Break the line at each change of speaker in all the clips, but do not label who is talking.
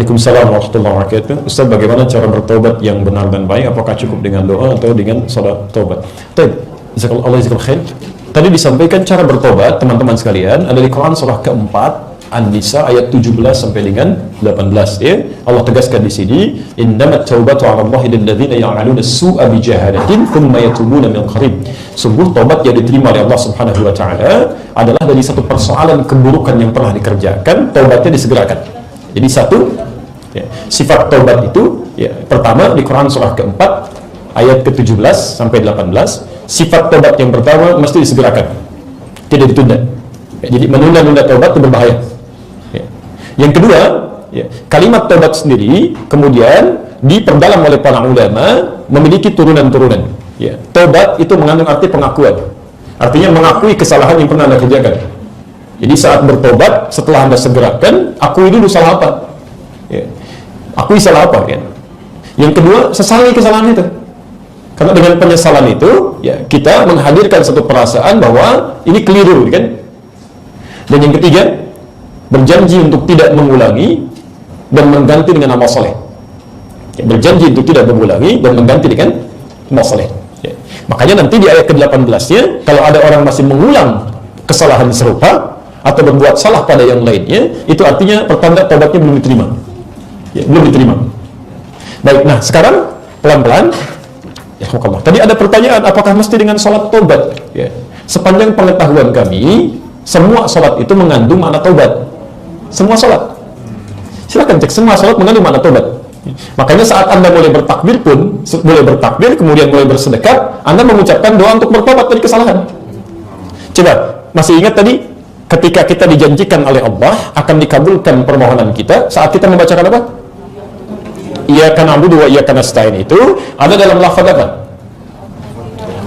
Waalaikumsalam warahmatullahi wabarakatuh. Ustaz, bagaimana cara bertobat yang benar dan baik? Apakah cukup dengan doa atau dengan salat tobat? Allah jazakallahu khair. Tadi disampaikan cara bertobat, teman-teman sekalian, ada di Quran surah keempat An-Nisa ayat 17 sampai dengan 18 ya. Allah tegaskan di sini, innamat taubatu 'ala Allahi lil ladzina ya'maluna as-su'a bi jahalatin thumma yatubuna min qarib. Sungguh tobat yang diterima oleh Allah Subhanahu wa taala adalah dari satu persoalan keburukan yang pernah dikerjakan, tobatnya disegerakan. Jadi satu ya, sifat tobat itu ya, pertama di Quran surah keempat ayat ke-17 sampai 18, sifat tobat yang pertama mesti disegerakan, tidak ditunda ya, jadi menunda-nunda tobat itu berbahaya ya. Yang kedua ya, kalimat tobat sendiri kemudian diperdalam oleh para ulama memiliki turunan-turunan ya. Tobat itu mengandung arti pengakuan, artinya mengakui kesalahan yang pernah Anda kerjakan. Jadi saat bertobat setelah Anda segerakan, akui dulu salah apa ya. Akui salah apa kan. Yang kedua, sesali kesalahan itu. Karena dengan penyesalan itu, ya kita menghadirkan satu perasaan bahwa ini keliru, kan? Dan yang ketiga, berjanji untuk tidak mengulangi dan mengganti dengan amal soleh. Ya, berjanji untuk tidak mengulangi dan mengganti dengan amal soleh. Ya. Makanya nanti di ayat ke-18-nya, kalau ada orang masih mengulang kesalahan serupa atau berbuat salah pada yang lainnya, itu artinya pertanda tobatnya belum diterima. Ya, belum diterima. Baik, nah sekarang pelan-pelan. Ya, tadi ada pertanyaan, apakah mesti dengan sholat tobat? Ya. Sepanjang pengetahuan kami, semua sholat itu mengandung makna tobat. Semua sholat. Silahkan cek, semua sholat mengandung makna tobat. Makanya saat Anda mulai bertakbir pun, mulai bertakbir, kemudian mulai bersedekah, Anda mengucapkan doa untuk bertobat dari kesalahan. Coba, masih ingat tadi, ketika kita dijanjikan oleh Allah, akan dikabulkan permohonan kita, saat kita membacakan apa? Iyyaka na'budu wa iyyaka nasta'in itu ada dalam lafaz apa?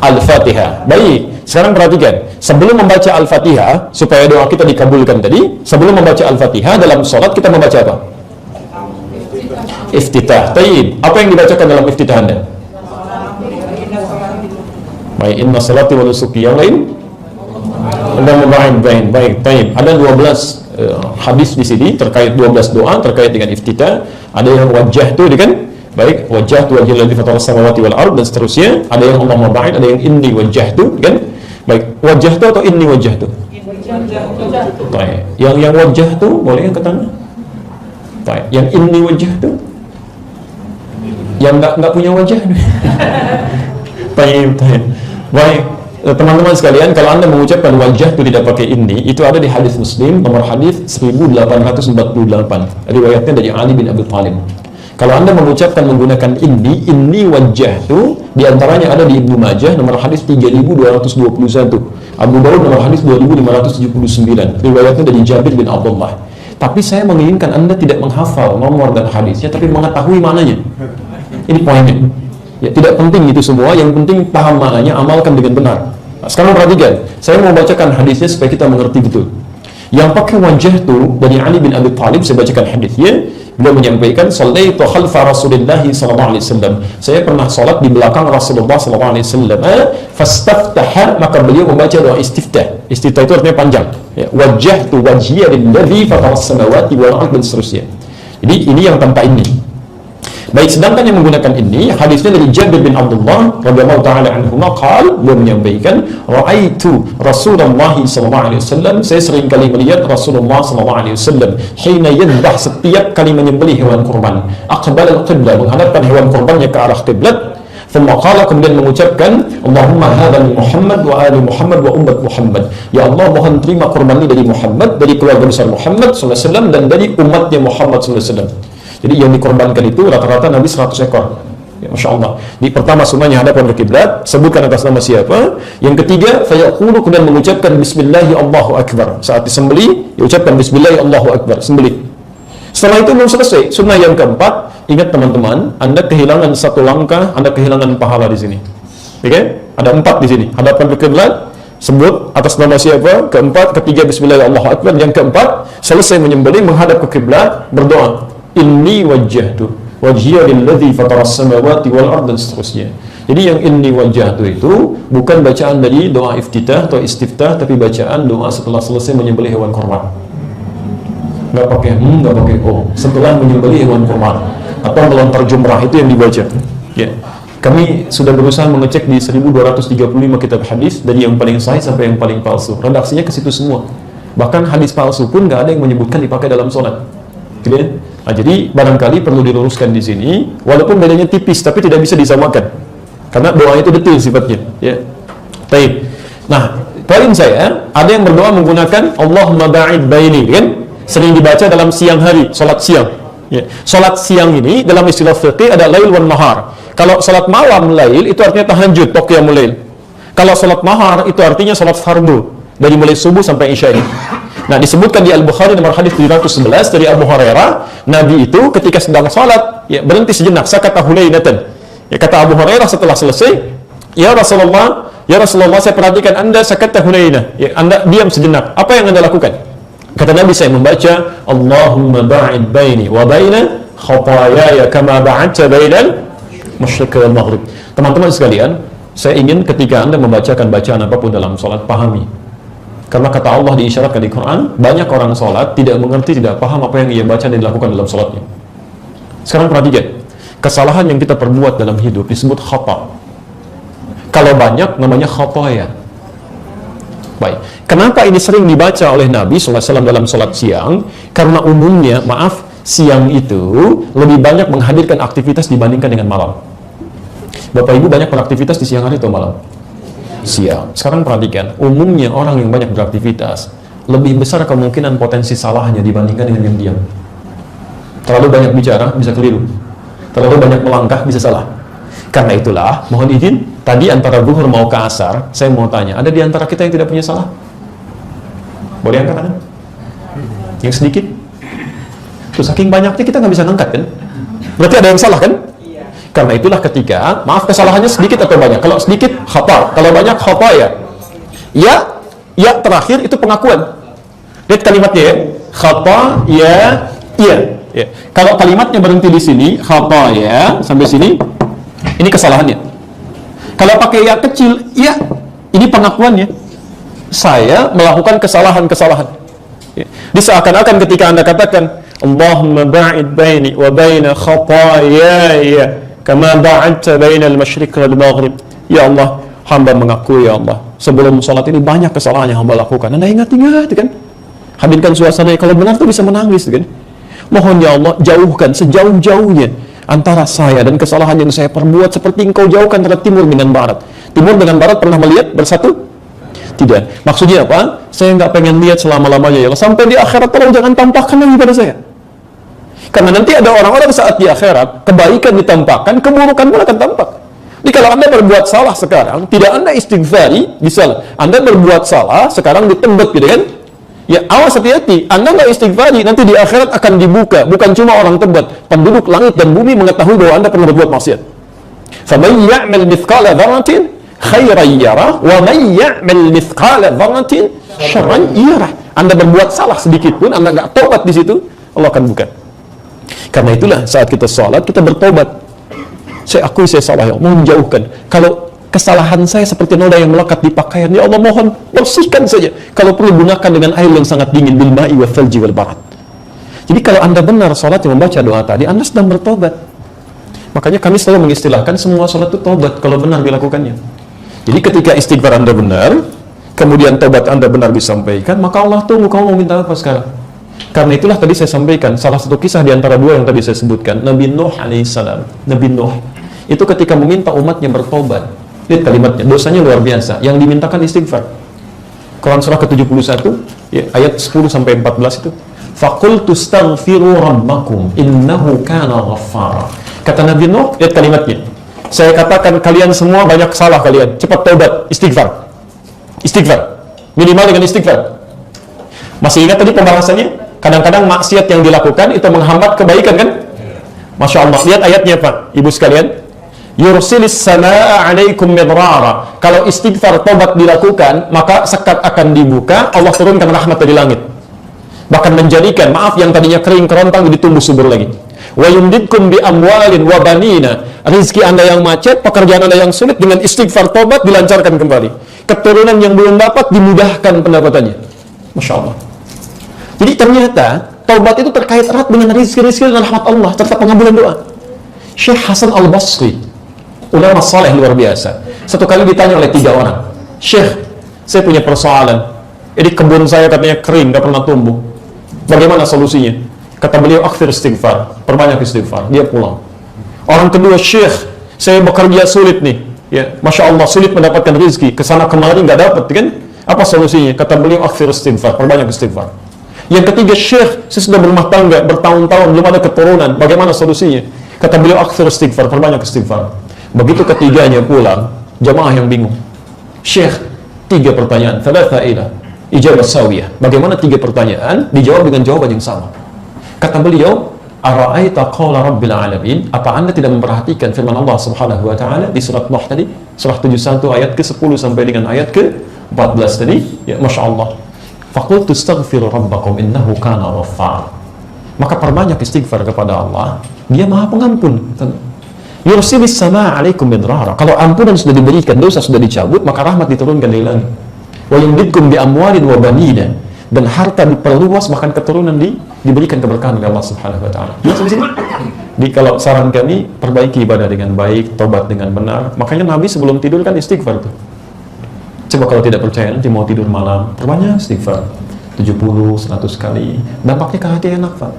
Al-Fatihah. Baik, sekarang perhatikan. Sebelum membaca Al-Fatihah, supaya doa kita dikabulkan tadi, sebelum membaca Al-Fatihah dalam sholat kita membaca apa? Iftitah. Tayyib. Apa yang dibacakan dalam iftitah Anda? Baik, inna salati wa nusuki. Yang lain? Baik, tayyib. Ada 12 hadis di sini terkait 12 doa terkait dengan iftitah. Ada yang wajah tu kan, baik, wajah tu wajhal ladzi fatara samawati wal ard dan seterusnya. Ada yang Allahumma ba'id, ada yang inni wajah tu kan, baik, wajah tu atau inni wajah tu? Baik, yang wajah tu boleh yang ke tangan. Baik, yang inni wajah tu, yang nggak punya wajah. Baik, baik. Teman-teman sekalian, kalau Anda mengucapkan wajah itu tidak pakai inni, itu ada di hadis Muslim nomor hadis 1848. Riwayatnya dari Ali bin Abi Thalib. Kalau Anda mengucapkan menggunakan inni wajah itu diantaranya ada di Ibnu Majah nomor hadis 3221, Abu Daud nomor hadis 2579. Riwayatnya dari Jabir bin Abdullah. Tapi saya menginginkan Anda tidak menghafal nomor dan hadisnya, tapi mengetahui maknanya. Ini poinnya. Ya, tidak penting itu semua, yang penting paham maknanya, amalkan dengan benar. Nah, sekarang perhatikan, saya mau bacakan hadisnya supaya kita mengerti betul. Yang pakai wajah itu dari Ali bin Abi Thalib, saya bacakan hadisnya. Beliau menyampaikan, "Shallaitu khalfa Rasulillah sallallahu alaihi wasallam." Saya pernah salat di belakang Rasulullah sallallahu alaihi wasallam. Fastaftaha, maka beliau membaca doa istiftah. Istiftah itu artinya panjang. Ya, wajjahtu wajhiya lilladzi fatara as-samawati wal ardh dan seterusnya. Jadi ini yang tanpa ini. Baik, sedangkan yang menggunakan ini hadisnya dari Jabir bin Abdullah radhiyallahu taala anhu qala, beliau menyampaikan, "Ra'aitu Rasulullah sallallahu alaihi wasallam." Saya sering kali melihat Rasulullah sallallahu alaihi wasallam hina yadhbah, setiap kali menyembelih hewan kurban, aqbala al-qiblah, menghadapkan hewan kurbannya ke arah kiblat. Thumma qala, kemudian mengucapkan, "Allahumma hadza li Muhammad wa ali Muhammad wa ummat Muhammad." Ya Allah, mohon terima kurban ini dari Muhammad, dari keluarga besar Muhammad sallallahu alaihi wasallam, dan dari umatnya Muhammad sallallahu alaihi wasallam. Jadi yang dikorbankan itu rata-rata Nabi 100 ekor. Ya, Masya Allah. Di pertama sunnahnya hadapan ke kiblat, sebutkan atas nama siapa. Yang ketiga, fayaqulu, kemudian mengucapkan Bismillahi Allahu Akbar. Saat disembeli, diucapkan Bismillahi Allahu Akbar, sembeli. Setelah itu belum selesai. Sunnah yang keempat, ingat teman-teman, Anda kehilangan satu langkah, Anda kehilangan pahala di sini. Oke? Ada 4 di sini. Hadapan ke kiblat, sebut atas nama siapa. Keempat, ketiga Bismillahi Allahu Akbar. Yang keempat, selesai menyembeli, menghadap ke kiblat, berdoa. Inni wajjahtu wajhiya lilladzi fatara as-samawati wal ardh dan seterusnya. Jadi yang inni wajjahtu itu bukan bacaan dari doa iftitah atau istiftah, tapi bacaan doa setelah selesai menyembelih hewan korban. nggak pakai nggak pakai setelah menyembelih hewan kurban atau melontar jumrah, itu yang dibaca. Ya. Kami sudah berusaha mengecek di 1235 kitab hadis, dari yang paling sahih sampai yang paling palsu. Redaksinya ke situ semua. Bahkan hadis palsu pun nggak ada yang menyebutkan dipakai dalam sholat. Gitu ya? Nah, jadi barangkali perlu diluruskan di sini, walaupun bedanya tipis, tapi tidak bisa disamakan. Karena doa itu detail sifatnya. Ya. Baik. Nah, poin saya, ada yang berdoa menggunakan Allahumma ba'id baini, kan? Sering dibaca dalam siang hari, sholat siang. Ya. Sholat siang ini dalam istilah fiqih ada lail wan nahar. Kalau sholat malam lail itu artinya tahajud, qiyamul lail. Kalau sholat nahar itu artinya sholat fardu dari mulai subuh sampai isya ini. Nah, disebutkan di Al-Bukhari nomor hadis 711 dari Abu Hurairah, Nabi itu ketika sedang sholat, ya, berhenti sejenak, sakata hulainatan. Ya, kata Abu Hurairah setelah selesai, ya Rasulullah, saya perhatikan Anda sakata hulainah, ya, Anda diam sejenak. Apa yang Anda lakukan? Kata Nabi, saya membaca Allahumma ba'id baini wa baina khataayaya kama ba'adta bainal masyriq wal maghrib. Teman-teman sekalian, saya ingin ketika Anda membacakan bacaan apapun dalam sholat, pahami. Karena kata Allah diisyaratkan di Quran, banyak orang sholat tidak mengerti, tidak paham apa yang ia baca dan dilakukan dalam sholatnya. Sekarang perhatikan, kesalahan yang kita perbuat dalam hidup disebut khata. Kalau banyak namanya khataya. Baik, kenapa ini sering dibaca oleh Nabi SAW dalam sholat siang? Karena umumnya, siang itu lebih banyak menghadirkan aktivitas dibandingkan dengan malam. Bapak Ibu banyak beraktivitas di siang hari atau malam? Siang. Sekarang perhatikan, umumnya orang yang banyak beraktivitas lebih besar kemungkinan potensi salahnya dibandingkan dengan yang diam. Terlalu banyak bicara bisa keliru, terlalu banyak melangkah bisa salah. Karena itulah, mohon izin, tadi antara zuhur mau ke asar, saya mau tanya, ada di antara kita yang tidak punya salah? Boleh angkat tangan? Yang sedikit? Terus saking banyaknya kita nggak bisa ngangkat kan? Berarti ada yang salah kan? Karena itulah ketika, kesalahannya sedikit atau banyak. Kalau sedikit, khata. Kalau banyak, khata ya. Ya terakhir itu pengakuan. Lihat kalimatnya ya. Khata ya. Kalau kalimatnya berhenti di sini, khata ya, sampai sini, ini kesalahannya. Kalau pakai ya kecil, ya, ini pengakuannya. Saya melakukan kesalahan-kesalahan. Di seakan-akan ketika Anda katakan, Allahumma ba'id baini wa baina khataaya kama ba'adta bainal masyriq wal maghrib. Ya Allah, hamba mengakui ya Allah, sebelum sholat ini banyak kesalahan yang hamba lakukan. Anda ingat-ingat kan? Hadirkan suasana, kalau benar tuh bisa menangis kan? Mohon ya Allah, jauhkan sejauh-jauhnya antara saya dan kesalahan yang saya perbuat, seperti engkau jauhkan antara timur dengan barat. Timur dengan barat pernah melihat bersatu? Tidak. Maksudnya apa? Saya nggak pengen lihat selama-lamanya ya Allah. Sampai di akhirat tolong jangan tampakkan lagi pada saya. Karena nanti ada orang-orang saat di akhirat, kebaikan ditampakkan, keburukan pun akan tampak. Jadi kalau Anda berbuat salah sekarang, tidak Anda istighfari, bisa Anda berbuat salah, sekarang ditembak gitu kan? Ya awas, hati-hati, Anda nggak istighfari, nanti di akhirat akan dibuka. Bukan cuma orang tebak, penduduk langit dan bumi mengetahui bahwa Anda pernah berbuat maksiat. فَمَنْ يَعْمَلْ مِثْقَالَ ذَرَّةٍ خَيْرًا يَرَهُ وَمَنْ يَعْمَلْ مِثْقَالَ ذَرَّةٍ شَرًّا يَرَهُ. Anda berbuat salah sedikit pun, Anda nggak tobat di situ, Allah akan buka. Karena itulah saat kita sholat, kita bertobat. Saya akui saya salah, ya Allah, mohon jauhkan. Kalau kesalahan saya seperti noda yang melekat di pakaian, ya Allah mohon bersihkan saja. Kalau perlu gunakan dengan air yang sangat dingin, bil ma'i wal thalji wal barat. Jadi kalau Anda benar sholat yang membaca doa tadi, Anda sedang bertobat. Makanya kami selalu mengistilahkan semua sholat itu tobat kalau benar dilakukannya. Jadi ketika istighfar Anda benar, kemudian tobat Anda benar disampaikan, maka Allah tunggu kamu mau minta apa sekarang. Karena itulah tadi saya sampaikan salah satu kisah di antara dua yang tadi saya sebutkan, Nabi Nuh alaihissalam. Nabi Nuh itu ketika meminta umatnya bertobat, lihat kalimatnya, dosanya luar biasa, yang dimintakan istighfar. Quran surah ke-71 ya, ayat 10 sampai 14 itu, faqultu astaghfiru rabbakum innahu kana ghaffara. Kata Nabi Nuh, lihat kalimatnya, saya katakan kalian semua banyak salah, kalian cepat taubat, istighfar, minimal dengan istighfar. Masih ingat tadi pembahasannya? Kadang-kadang maksiat yang dilakukan itu menghambat kebaikan kan? Masya Allah, lihat ayatnya Pak, Ibu sekalian, yursilis samaa alaikum midrara. Kalau istighfar tobat dilakukan, maka sekat akan dibuka, Allah turunkan rahmat dari langit, bahkan menjadikan, maaf, yang tadinya kering kerontang jadi tumbuh subur lagi. Wa yumdidkum bi amwalin wa banina. Rizki Anda yang macet, pekerjaan Anda yang sulit, dengan istighfar tobat dilancarkan kembali. Keturunan yang belum dapat dimudahkan pendapatannya. Masya Allah. Jadi ternyata taubat itu terkait erat dengan rizki-rizki dan rahmat Allah serta pengabulan doa. Syekh Hasan Al-Basri, ulama saleh luar biasa, satu kali ditanya oleh 3 orang, Syekh, saya punya persoalan, jadi kebun saya katanya kering, gak pernah tumbuh, bagaimana solusinya? Kata beliau, akthir istighfar, perbanyak istighfar. Dia pulang. Orang kedua, Syekh, saya bekerja sulit nih, ya, Masya Allah, sulit mendapatkan rezeki, kesana kemari nggak dapat, kan? Apa solusinya? Kata beliau, akthir istighfar, perbanyak istighfar. Yang ketiga, Syekh, saya sudah berumah tangga bertahun-tahun belum ada keturunan, bagaimana solusinya? Kata beliau, akthir istighfar, perbanyak istighfar. Begitu ketiganya pulang, jamaah yang bingung. Syekh, 3 pertanyaan, thalatha ila ijabah sawiyah. Bagaimana 3 pertanyaan dijawab dengan jawaban yang sama? Kata beliau, ara'aita qawla rabbil alamin, apa Anda tidak memperhatikan firman Allah Subhanahu wa taala di surat Nuh tadi, surah 71 ayat ke-10 sampai dengan ayat ke-14 tadi? Ya, Masya Allah. Faqultu astaghfiru rabbakum innahu kana ghaffar. Maka perbanyak istighfar kepada Allah, Dia Maha Pengampun. Yursilis samaa 'alaikum bidrara. Kalau ampunan sudah diberikan, dosa sudah dicabut, maka rahmat diturunkan dari langit. Wa yumdidkum bi amwalin wa banina, dan harta diperluas, bahkan keturunan diberikan keberkahan oleh Allah Subhanahu wa taala. Jadi kalau saran kami, perbaiki ibadah dengan baik, tobat dengan benar. Makanya Nabi sebelum tidur kan istighfar tuh. Coba kalau tidak percaya, nanti mau tidur malam, perbanyak istighfar. 70, 100 kali. Dampaknya ke hati enak, Pak.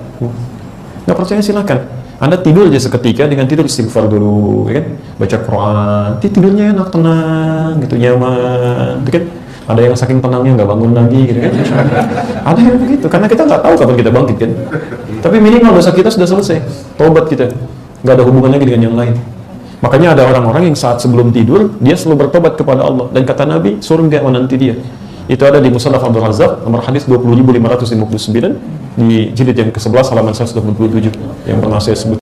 Nggak percaya silakan. Anda tidur aja seketika dengan tidur istighfar dulu, ya kan? Baca Quran, tidurnya enak, tenang, gitu, nyaman, gitu kan? Ada yang saking tenangnya nggak bangun lagi, gitu kan? Ada yang begitu, karena kita nggak tahu kapan kita bangkit, kan? Tapi minimal dosa kita sudah selesai, taubat kita, nggak ada hubungan lagi dengan yang lain. Makanya ada orang-orang yang saat sebelum tidur dia selalu bertobat kepada Allah, dan kata Nabi, surga menanti dia. Itu ada di Musnad Abdul Razzaq, nomor hadis 20.559 di jilid yang ke-11 halaman 127 yang pernah saya sebut.